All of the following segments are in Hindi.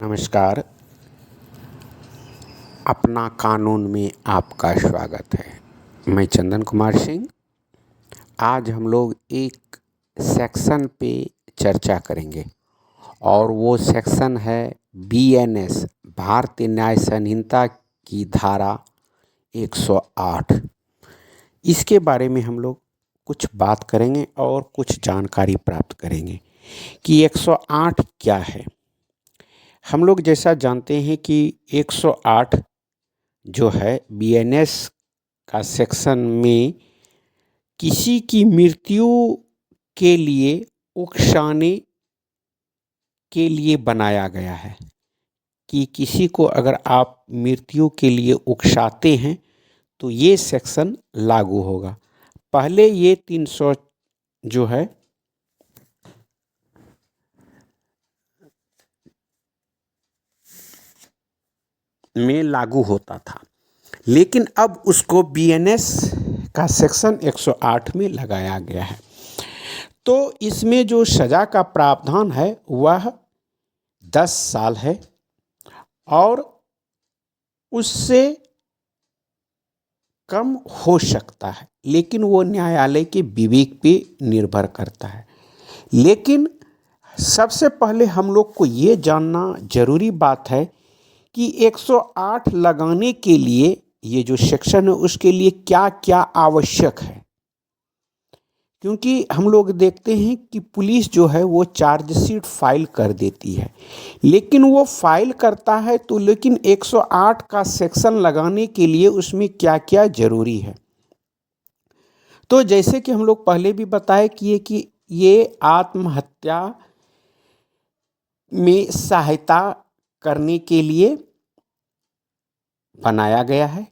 नमस्कार। अपना कानून में आपका स्वागत है। मैं चंदन कुमार सिंह। आज हम लोग एक सेक्शन पे चर्चा करेंगे और वो सेक्शन है बीएनएस भारतीय न्याय संहिता की धारा 108। इसके बारे में हम लोग कुछ बात करेंगे और कुछ जानकारी प्राप्त करेंगे कि 108 क्या है। हम लोग जैसा जानते हैं कि 108 जो है बीएनएस का सेक्शन में किसी की मृत्यु के लिए उकसाने के लिए बनाया गया है कि किसी को अगर आप मृत्यु के लिए उकसाते हैं तो ये सेक्शन लागू होगा। पहले ये 300 जो है में लागू होता था, लेकिन अब उसको बीएनएस का सेक्शन 108 में लगाया गया है। तो इसमें जो सज़ा का प्रावधान है वह 10 साल है और उससे कम हो सकता है, लेकिन वो न्यायालय के विवेक पे निर्भर करता है। लेकिन सबसे पहले हम लोग को ये जानना ज़रूरी बात है कि 108 लगाने के लिए ये जो सेक्शन है उसके लिए क्या क्या आवश्यक है। क्योंकि हम लोग देखते हैं कि पुलिस जो है वो चार्जशीट फाइल कर देती है, लेकिन वो फाइल करता है तो लेकिन 108 का सेक्शन लगाने के लिए उसमें क्या क्या ज़रूरी है। तो जैसे कि हम लोग पहले भी बताए कि ये आत्महत्या में सहायता करने के लिए बनाया गया है।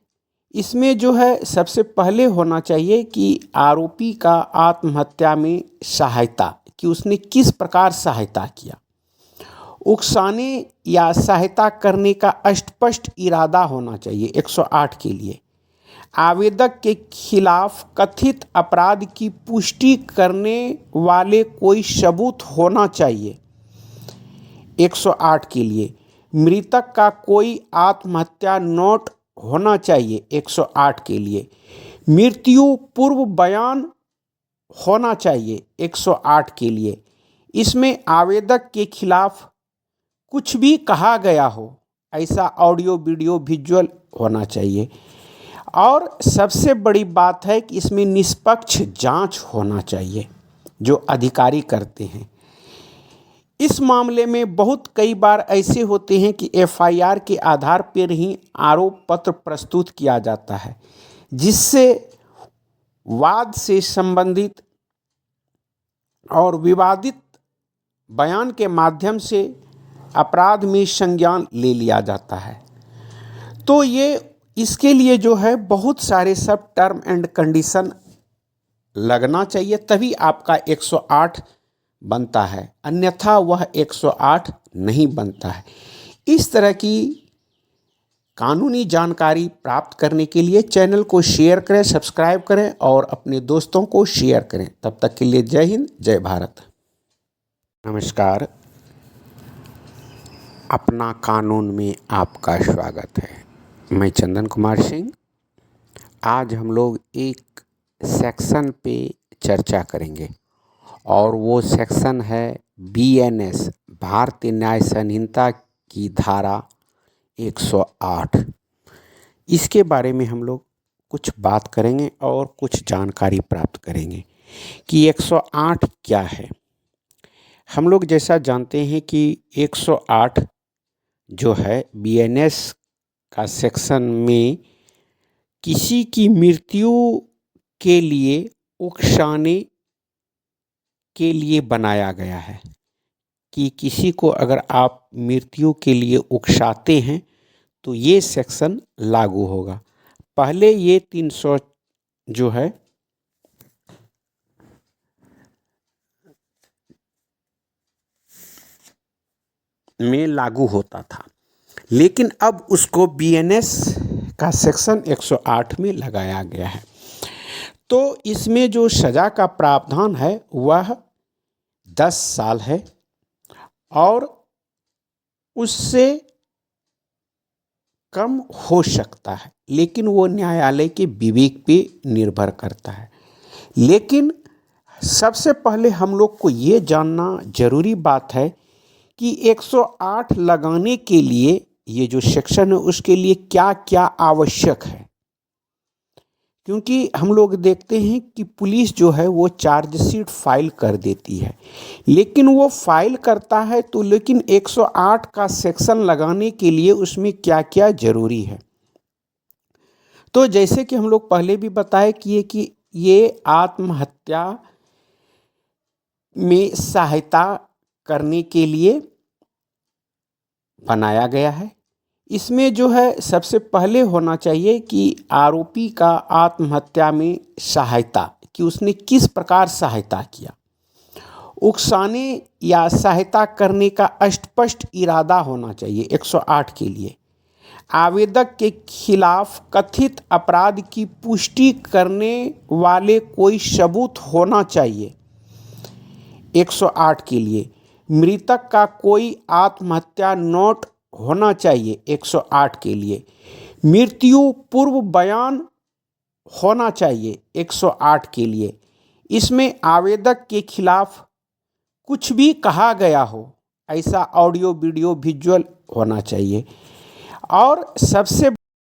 इसमें जो है सबसे पहले होना चाहिए कि आरोपी का आत्महत्या में सहायता, कि उसने किस प्रकार सहायता किया। उकसाने या सहायता करने का स्पष्ट इरादा होना चाहिए 108 के लिए। आवेदक के खिलाफ कथित अपराध की पुष्टि करने वाले कोई सबूत होना चाहिए 108 के लिए। मृतक का कोई आत्महत्या नोट होना चाहिए 108 के लिए। मृत्यु पूर्व बयान होना चाहिए 108 के लिए। इसमें आवेदक के खिलाफ कुछ भी कहा गया हो ऐसा ऑडियो वीडियो विजुअल होना चाहिए। और सबसे बड़ी बात है कि इसमें निष्पक्ष जांच होना चाहिए जो अधिकारी करते हैं। इस मामले में बहुत कई बार ऐसे होते हैं कि एफआईआर के आधार पर ही आरोप पत्र प्रस्तुत किया जाता है, जिससे वाद से संबंधित और विवादित बयान के माध्यम से अपराध में संज्ञान ले लिया जाता है। तो ये इसके लिए जो है बहुत सारे सब टर्म एंड कंडीशन लगना चाहिए, तभी आपका 108 बनता है, अन्यथा वह 108 नहीं बनता है। इस तरह की कानूनी जानकारी प्राप्त करने के लिए चैनल को शेयर करें, सब्सक्राइब करें और अपने दोस्तों को शेयर करें। तब तक के लिए जय हिंद, जय भारत। नमस्कार। अपना कानून में आपका स्वागत है। मैं चंदन कुमार सिंह। आज हम लोग एक सेक्शन पे चर्चा करेंगे और वो सेक्शन है बीएनएस भारतीय न्याय संहिता की धारा 108। इसके बारे में हम लोग कुछ बात करेंगे और कुछ जानकारी प्राप्त करेंगे कि 108 क्या है। हम लोग जैसा जानते हैं कि 108 जो है बीएनएस का सेक्शन में किसी की मृत्यु के लिए उकसाने के लिए बनाया गया है कि किसी को अगर आप मृत्यु के लिए उकसाते हैं तो ये सेक्शन लागू होगा। पहले ये 300 जो है में लागू होता था, लेकिन अब उसको बीएनएस का सेक्शन 108 में लगाया गया है। तो इसमें जो सज़ा का प्रावधान है वह 10 साल है और उससे कम हो सकता है, लेकिन वो न्यायालय के विवेक पे निर्भर करता है। लेकिन सबसे पहले हम लोग को ये जानना जरूरी बात है कि 108 लगाने के लिए ये जो सेक्शन है उसके लिए क्या क्या आवश्यक है। क्योंकि हम लोग देखते हैं कि पुलिस जो है वो चार्जशीट फाइल कर देती है, लेकिन वो फाइल करता है तो लेकिन 108 का सेक्शन लगाने के लिए उसमें क्या क्या जरूरी है। तो जैसे कि हम लोग पहले भी बताए कि ये आत्महत्या में सहायता करने के लिए बनाया गया है। इसमें जो है सबसे पहले होना चाहिए कि आरोपी का आत्महत्या में सहायता, कि उसने किस प्रकार सहायता किया। उकसाने या सहायता करने का स्पष्ट इरादा होना चाहिए 108 के लिए। आवेदक के खिलाफ कथित अपराध की पुष्टि करने वाले कोई सबूत होना चाहिए 108 के लिए। मृतक का कोई आत्महत्या नोट होना चाहिए 108 के लिए। मृत्यु पूर्व बयान होना चाहिए 108 के लिए। इसमें आवेदक के खिलाफ कुछ भी कहा गया हो ऐसा ऑडियो वीडियो विजुअल होना चाहिए। और सबसे